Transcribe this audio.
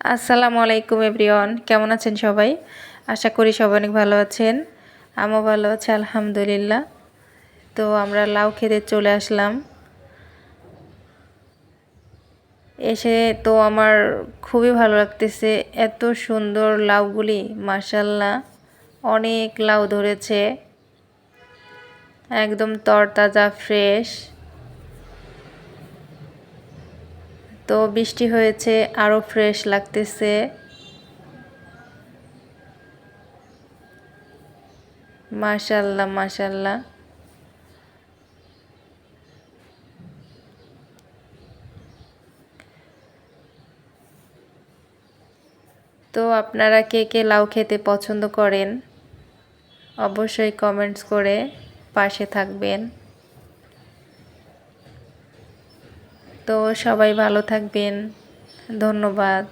আসসালামু আলাইকুম এভরিওয়ান, কেমন আছেন সবাই? আশা করি সবাই অনেক ভালো আছেন। আমিও ভালো আছি আলহামদুলিল্লাহ। তো আমরা লাউ খেতে চলে আসলাম। এসে তো আমার খুবই ভালো লাগতেছে, এত সুন্দর লাউগুলি, মাশাআল্লাহ। অনেক লাউ ধরেছে, একদম তরতাজা ফ্রেশ। তো বৃষ্টি হয়েছে, আরও ফ্রেশ লাগতেছে। মাশাআল্লাহ মাশাআল্লাহ। তো আপনারা কে কে লাউ খেতে পছন্দ করেন অবশ্যই কমেন্টস করে পাশে থাকবেন। তো সবাই ভালো থাকবেন, ধন্যবাদ।